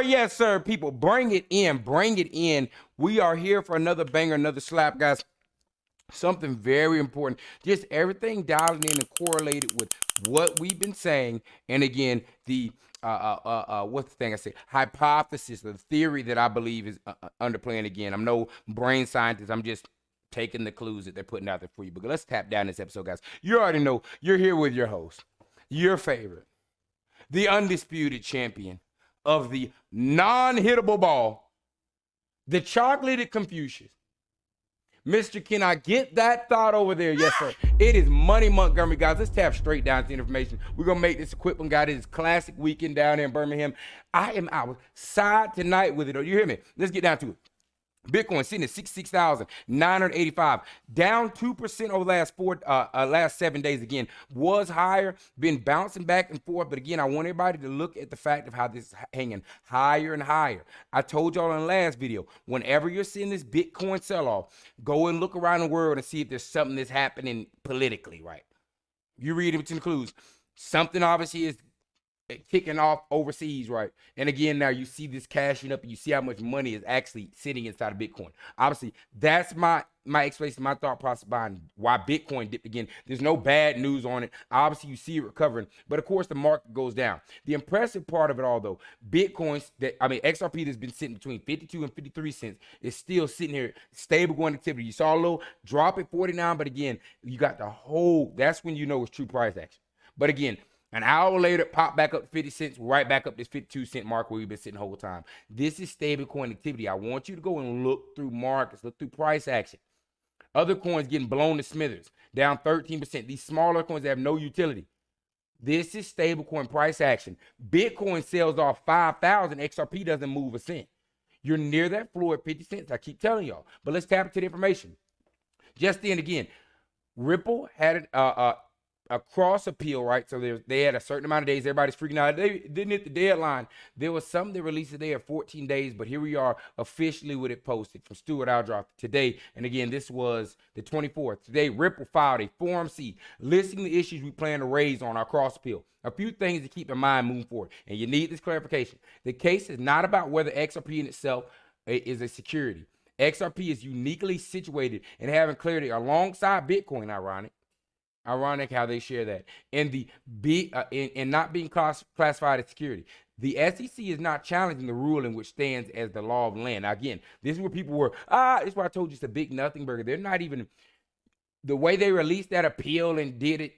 Yes, sir, people. Bring it in. Bring it in. We are here for another banger, another slap, guys. Something very important. Just everything dialing in and correlated with what we've been saying. And again, the what's the thing I say? Hypothesis, the theory that I believe is underplaying. Again, I'm no brain scientist. I'm just taking the clues that they're putting out there for you. But let's tap down this episode, guys. You already know you're here with your host, your favorite, the undisputed champion of the non-hittable ball, the chocolated Confucius. Mr. Can I get that thought over there? Yes, sir. It is Money Montgomery, guys. Let's tap straight down to the information. We're going to make this a quick one, guys. It is classic weekend down there in Birmingham. I am outside tonight with it. You hear me? Let's get down to it. Bitcoin sitting at 66,985, down 2% over the last 7 days. Again, was higher, been bouncing back and forth. But again, I want everybody to look at the fact of how this is hanging higher and higher. I told y'all in the last video, whenever you're seeing this Bitcoin sell-off, go and look around the world and see if there's something that's happening politically, right? You read it between the clues. Something obviously is kicking off overseas, right? And again, now you see this cashing up and you see how much money is actually sitting inside of Bitcoin. Obviously, that's my explanation, my thought process behind why Bitcoin dipped again. There's no bad news on it. Obviously, you see it recovering, but of course, the market goes down. The impressive part of it all, though, XRP that's been sitting between 52 and 53 cents is still sitting here, stable going activity. You saw a little drop at 49, but again, you got the whole, that's when you know it's true price action. But again, an hour later, pop back up 50 cents, right back up this 52-cent mark where we've been sitting the whole time. This is stablecoin activity. I want you to go and look through markets, look through price action. Other coins getting blown to smithers, down 13%. These smaller coins that have no utility. This is stablecoin price action. Bitcoin sells off 5,000. XRP doesn't move a cent. You're near that floor at 50 cents. I keep telling y'all. But let's tap into the information. Just then again, Ripple had a cross appeal, right? So they had a certain amount of days. Everybody's freaking out. They didn't hit the deadline. There was some that released today at 14 days, but here we are officially with it posted from Stuart Aldroff today. And again, this was the 24th. Today, Ripple filed a Form C listing the issues we plan to raise on our cross appeal. A few things to keep in mind moving forward, and you need this clarification. The case is not about whether XRP in itself is a security. XRP is uniquely situated and having clarity alongside Bitcoin, Ironic how they share that. And and not being classified as security. The SEC is not challenging the ruling which stands as the law of the land. Now, again, this is where people were, this is why I told you it's a big nothing burger. They're not even, the way they released that appeal and did it,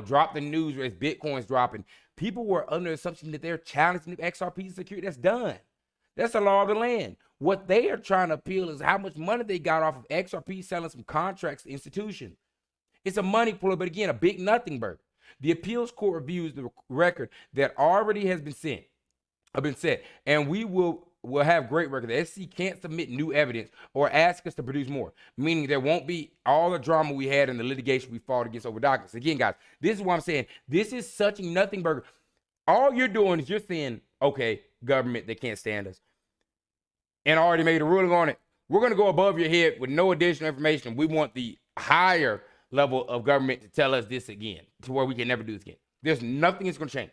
dropped the news as Bitcoin's dropping. People were under the assumption that they're challenging the XRP security. That's done. That's the law of the land. What they are trying to appeal is how much money they got off of XRP selling some contracts to institutions. It's a money puller, but again, a big nothing burger. The appeals court reviews the record that already has been set, and we will have great record. The SEC can't submit new evidence or ask us to produce more, meaning there won't be all the drama we had in the litigation we fought against over documents. Again, guys, this is what I'm saying. This is such a nothing burger. All you're doing is you're saying, okay, government, they can't stand us, and already made a ruling on it. We're going to go above your head with no additional information. We want the higher level of government to tell us this again, to where we can never do this again. There's nothing that's going to change.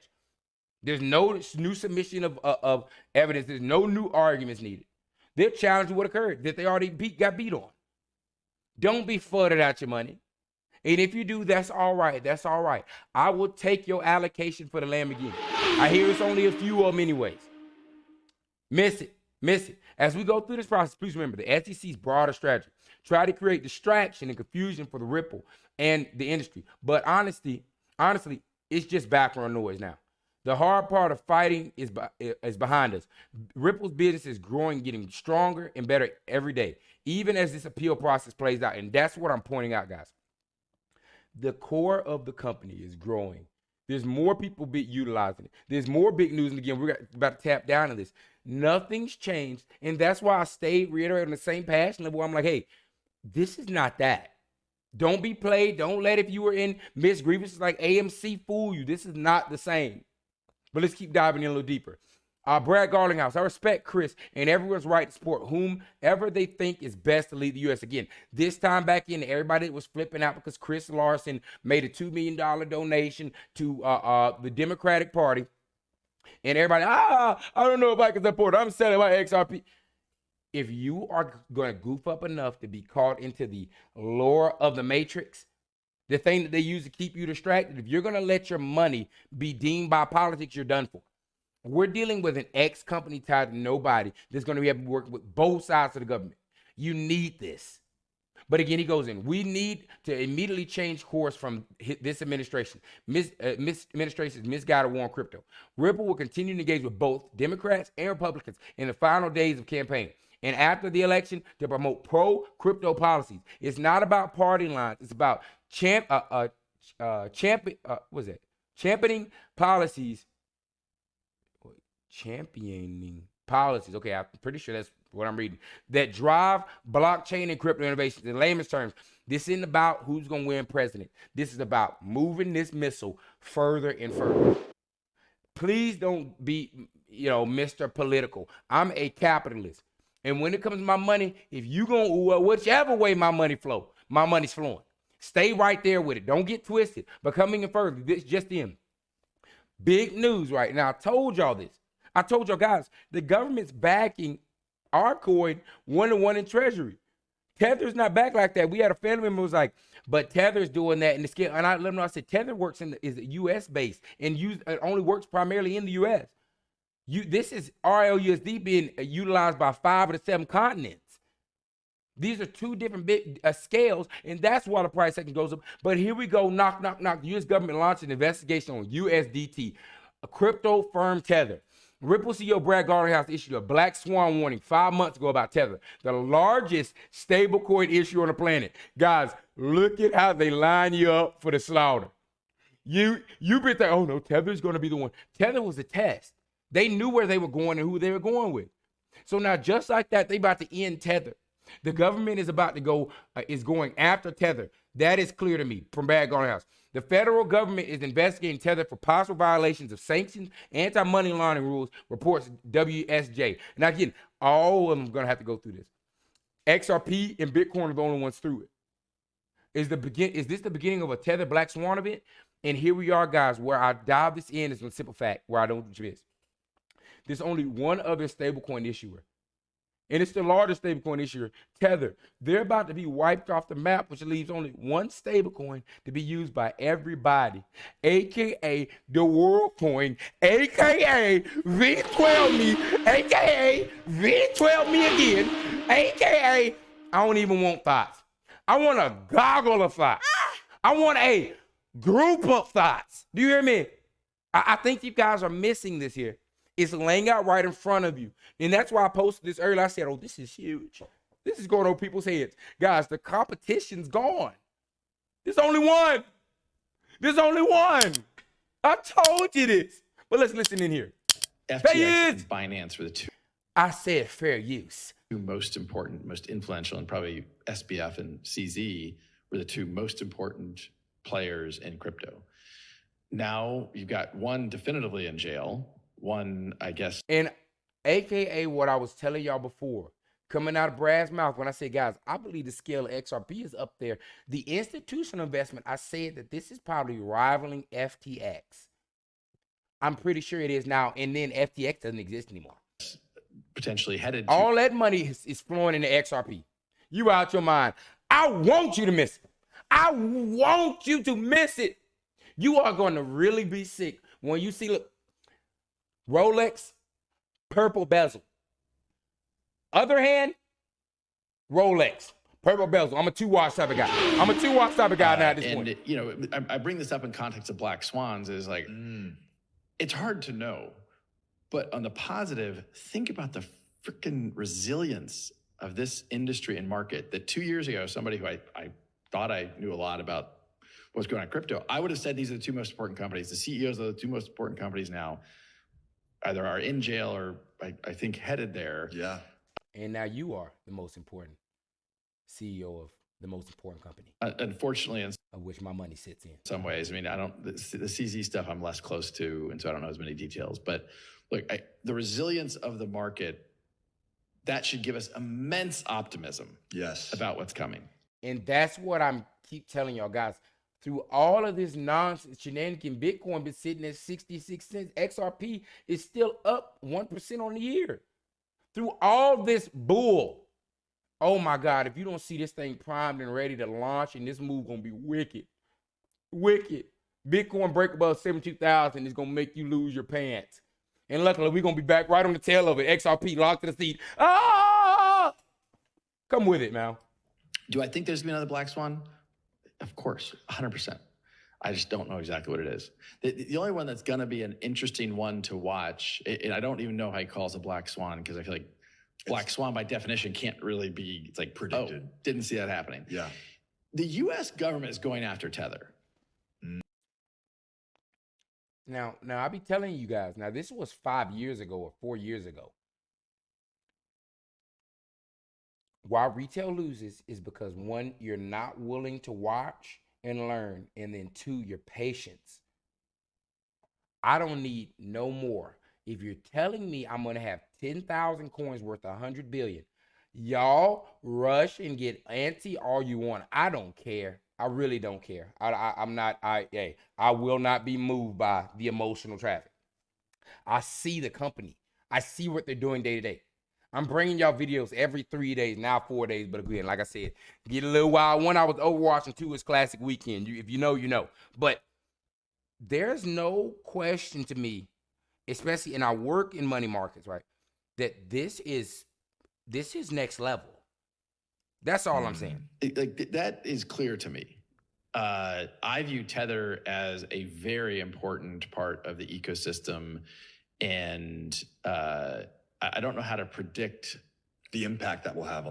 There's no new submission of evidence. There's no new arguments needed. They're challenging what occurred, that they already got beat on. Don't be flooded out your money. And if you do, that's all right. That's all right. I will take your allocation for the Lamborghini. I hear it's only a few of them anyways. Miss it. As we go through this process, please remember the SEC's broader strategy. Try to create distraction and confusion for the Ripple and the industry. But honestly, it's just background noise now. The hard part of fighting is behind us. Ripple's business is growing, getting stronger and better every day, even as this appeal process plays out. And that's what I'm pointing out, guys. The core of the company is growing. There's more people utilizing it. There's more big news. And again, we're about to tap down on this. Nothing's changed. And that's why I stayed reiterating the same passion level. I'm like, hey, this is not that. Don't be played. Don't let, if you were in Miss Grievances like AMC, fool you. This is not the same. But let's keep diving in a little deeper. Brad Garlinghouse, I respect Chris and everyone's right to support whomever they think is best to lead the U.S. Again, this time back in, everybody was flipping out because Chris Larson made a $2 million donation to the Democratic Party. And everybody, I don't know if I can support it. I'm selling my XRP. If you are going to goof up enough to be caught into the lure of the matrix, the thing that they use to keep you distracted, if you're going to let your money be deemed by politics, you're done for. We're dealing with an ex company tied to nobody that's going to be able to work with both sides of the government. You need this. But again, he goes in. We need to immediately change course from this administration. Administration's misguided war on crypto. Ripple will continue to engage with both Democrats and Republicans in the final days of campaign and after the election to promote pro-crypto policies. It's not about party lines. It's about championing policies. Okay, I'm pretty sure that's what I'm reading. That drive blockchain and crypto innovations. In layman's terms, this isn't about who's going to win president. This is about moving this missile further and further. Please don't be, Mr. Political. I'm a capitalist. And when it comes to my money, if you going whichever way my money's flowing. Stay right there with it. Don't get twisted. But coming in further, this just in. Big news right now. I told y'all this. I told y'all guys, the government's backing our coin 1-to-1 in treasury. Tether's not back like that. We had a family member who was like, but Tether's doing that in the scale. And I let them know, I said, Tether works is US based and it only works primarily in the US. This is RLUSD being utilized by 5 of the 7 continents. These are 2 different big scales, and that's why the price action goes up. But here we go, knock, knock, knock. The U.S. government launched an investigation on USDT, a crypto firm Tether. Ripple CEO Brad Garlinghouse issued a black swan warning 5 months ago about Tether, the largest stablecoin issuer on the planet. Guys, look at how they line you up for the slaughter. You've been thinking, oh no, Tether's going to be the one. Tether was a test. They knew where they were going and who they were going with. So now, just like that, they about to end Tether. The government is about to going after Tether. That is clear to me from Brad Garlinghouse. The federal government is investigating Tether for possible violations of sanctions, anti-money laundering rules, reports WSJ. Now again, all of them are going to have to go through this. XRP and Bitcoin are the only ones through it. Is this the beginning of a Tether Black Swan event? And here we are, guys, where I dive this in is a simple fact, where I don't miss. There's only one other stablecoin issuer. And it's the largest stablecoin issuer, Tether. They're about to be wiped off the map, which leaves only one stablecoin to be used by everybody, a.k.a. the world coin, a.k.a. V12 me, a.k.a. V12 me again, a.k.a. I don't even want thoughts. I want a goggle of thoughts. I want a group of thoughts. Do you hear me? I think you guys are missing this here. It's laying out right in front of you. And that's why I posted this earlier. I said, oh, this is huge. This is going over people's heads. Guys, the competition's gone. There's only one. There's only one. I told you this. But let's listen in here. FTX and Binance were the 2. I said fair use. 2 most important, most influential, and probably SBF and CZ were the 2 most important players in crypto. Now you've got one definitively in jail. One, I guess. And AKA what I was telling y'all before, coming out of Brad's mouth when I say, guys, I believe the scale of XRP is up there. The institutional investment, I said that this is probably rivaling FTX. I'm pretty sure it is now. And then FTX doesn't exist anymore. Potentially headed to. All that money is flowing into XRP. You out your mind. I want you to miss it. I want you to miss it. You are going to really be sick when you see, look, Rolex, purple bezel. Other hand, Rolex, purple bezel. I'm a 2-watch type of guy. I'm a 2-watch type of guy now at this point. I bring this up in context of black swans is like, it's hard to know. But on the positive, think about the freaking resilience of this industry and market that 2 years ago, somebody who I thought I knew a lot about what's going on in crypto, I would have said these are the 2 most important companies. The CEOs of the 2 most important companies now either are in jail or I think headed there. Yeah. And now you are the most important CEO of the most important company. Unfortunately, of which my money sits in. Some ways. I mean, the CZ stuff I'm less close to, and so I don't know as many details. But look, the resilience of the market, that should give us immense optimism. Yes. About what's coming. And that's what I'm keep telling y'all guys. Through all of this nonsense, shenanigan, Bitcoin been sitting at 66 cents. XRP is still up 1% on the year. Through all this bull. Oh my God, if you don't see this thing primed and ready to launch, and this move gonna be wicked. Wicked. Bitcoin break above 72,000 is gonna make you lose your pants. And luckily, we're gonna be back right on the tail of it. XRP locked to the seat. Ah! Come with it, man. Do I think there's gonna be another black swan? Of course, 100%. I just don't know exactly what it is. The only one that's gonna be an interesting one to watch, and I don't even know how he calls a black swan, because I feel like black swan by definition can't really be, it's like predicted. Oh, didn't see that happening. Yeah. The US government is going after Tether. Now I be telling you guys, now this was 5 years ago or 4 years ago. Why retail loses is because, one, you're not willing to watch and learn, and then two, your patience. I don't need no more. If you're telling me I'm gonna have 10,000 coins worth 100 billion, y'all rush and get antsy all you want. I don't care. I really don't care. I will not be moved by the emotional traffic. I see the company. I see what they're doing day to day. I'm bringing y'all videos every 3 days, now 4 days. But again, like I said, get a little wild. One, I was Overwatch, and two, is Classic Weekend. If you know, you know. But there's no question to me, especially in our work in money markets, right, that this is next level. That's all I'm saying. That is clear to me. I view Tether as a very important part of the ecosystem, and I don't know how to predict the impact that will have.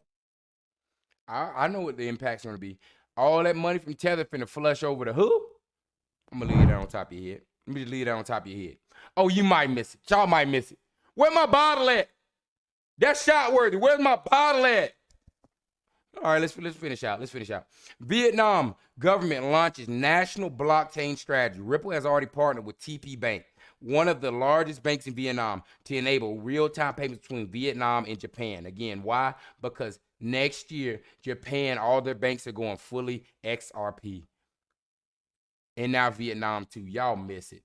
I know what the impact's going to be. All that money from Tether finna flush over the who? I'm going to leave that on top of your head. Let me just leave that on top of your head. Oh, you might miss it. Y'all might miss it. Where my bottle at? That's shot worthy. Where's my bottle at? All right, let's finish out. Vietnam government launches national blockchain strategy. Ripple has already partnered with TP Bank, one of the largest banks in Vietnam, to enable real-time payments between Vietnam and Japan. Again, why? Because next year, Japan, all their banks are going fully XRP. And now Vietnam too. Y'all miss it.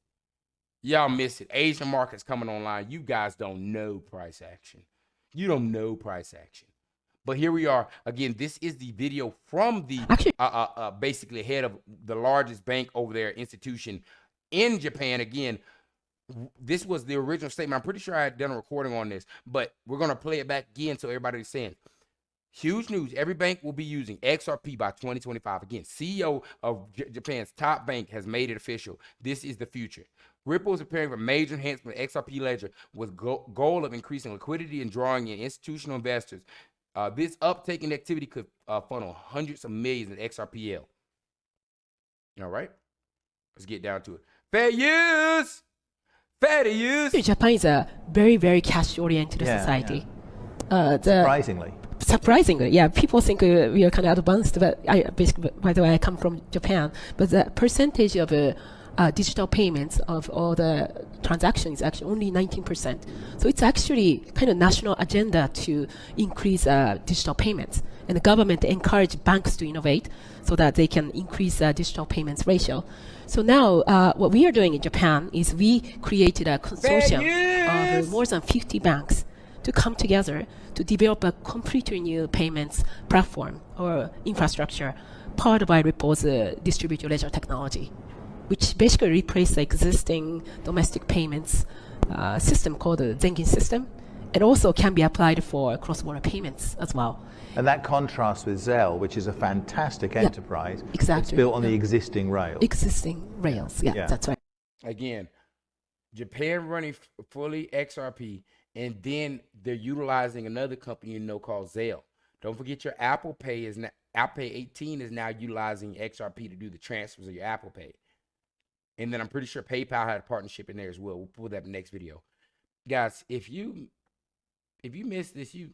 Asian markets coming online. You guys don't know price action. You don't know price action. But here we are. Again, this is the video from the basically head of the largest bank over there, institution in Japan. Again, this was the original statement. I'm pretty sure I had done a recording on this, but we're going to play it back again so everybody's saying. Huge news. Every bank will be using XRP by 2025. Again, CEO of Japan's top bank has made it official. This is the future. Ripple is preparing for major enhancement of XRP ledger with goal of increasing liquidity and drawing in institutional investors. This uptake in activity could funnel hundreds of millions in XRPL. All right, let's get down to it. Fair use. Japan is a very, very cash-oriented society. Surprisingly, yeah. People think we are kind of advanced, but by the way, I come from Japan. But the percentage of digital payments of all the transactions is actually only 19%. So it's actually kind of national agenda to increase digital payments. And the government encourage banks to innovate so that they can increase digital payments ratio. So now what we are doing in Japan is we created a consortium of more than 50 banks to come together to develop a completely new payments platform or infrastructure powered by Ripple's distributed ledger technology, which basically replaced the existing domestic payments system called the Zengin system, and also can be applied for cross-border payments as well. And that contrasts with Zelle, which is a fantastic enterprise. Exactly. It's built on the existing rails. Yeah, that's right. Again, Japan running fully XRP, and then they're utilizing another company called Zelle. Don't forget your Apple Pay is now, Apple Pay 18 is now utilizing XRP to do the transfers of your Apple Pay. And then I'm pretty sure PayPal had a partnership in there as well. We'll pull that in the next video. Guys, if you missed this, you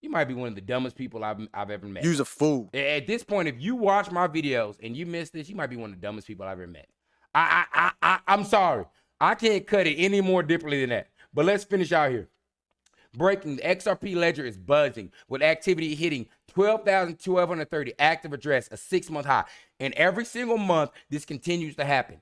might be one of the dumbest people I've ever met. You's a fool. At this point, if you watch my videos and you missed this, you might be one of the dumbest people I've ever met. I'm sorry. I can't cut it any more differently than that. But let's finish out here. Breaking, the XRP ledger is buzzing with activity hitting 12,230 active address, a 6-month high. And every single month, this continues to happen.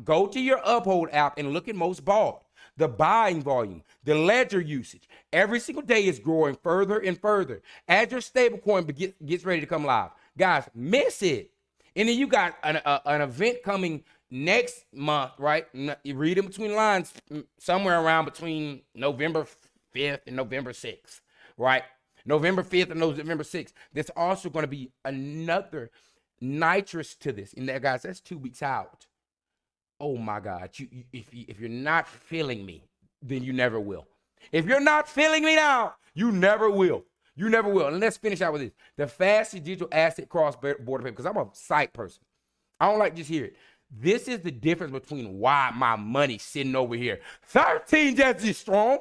Go to your Uphold app and look at most bought. The buying volume, the ledger usage, every single day is growing further and further as your stablecoin gets ready to come live. Guys, miss it. And then you got an event coming next month, right? You read in between the lines, somewhere around between November 5th and November 6th, right? November 5th and November 6th. There's also going to be another nitrous to this. And that, guys, that's 2 weeks out. Oh my God, if you're not feeling me, then you never will. If you're not feeling me now, you never will. You never will. And let's finish out with this. The fastest digital asset cross-border payment, because I'm a site person. I don't like just hear it. This is the difference between why my money's sitting over here. 13 just as strong.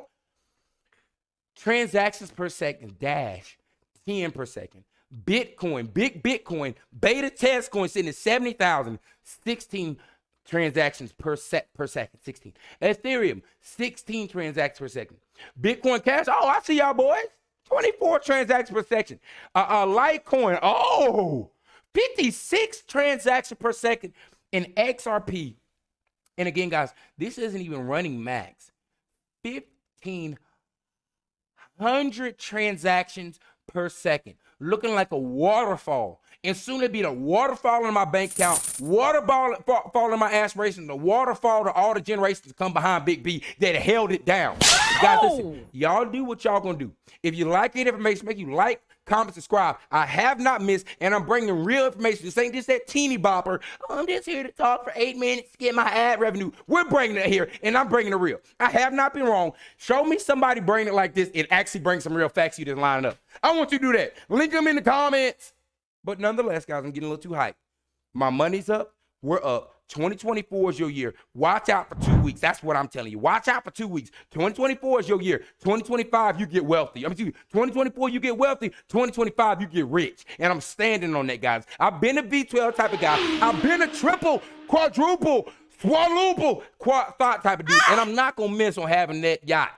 Transactions per second, dash, 10 per second. Bitcoin, big Bitcoin, beta test coin sitting at 70,000, 16 transactions per second, 16. Ethereum, 16 transactions per second. Bitcoin Cash, oh, I see y'all boys, 24 transactions per second. Litecoin, 56 transactions per second in XRP. And again, guys, this isn't even running max. 1,500 transactions per second, looking like a waterfall. And soon it'll be the waterfall in my bank account, waterfall in my aspirations, the waterfall to all the generations to come behind Big B that held it down. Guys, listen, y'all do what y'all gonna do. If you like any information, make you like, comment, subscribe. I have not missed, and I'm bringing real information. This ain't just that teeny bopper. I'm just here to talk for 8 minutes to get my ad revenue. We're bringing it here, and I'm bringing it real. I have not been wrong. Show me somebody bringing it like this and actually bring some real facts you didn't line up. I want you to do that. Link them in the comments. But nonetheless, guys, I'm getting a little too hyped. My money's up. We're up. 2024 is your year. Watch out for 2 weeks. That's what I'm telling you. Watch out for 2 weeks. 2024 is your year. 2025, you get wealthy. 2024, you get wealthy. 2025, you get rich. And I'm standing on that, guys. I've been a V12 type of guy. I've been a triple, quadruple, swallow thought type of dude. And I'm not going to miss on having that yacht.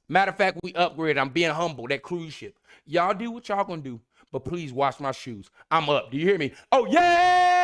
Matter of fact, we upgraded. I'm being humble. That cruise ship. Y'all do what y'all going to do. But please wash my shoes. I'm up. Do you hear me? Oh, yeah!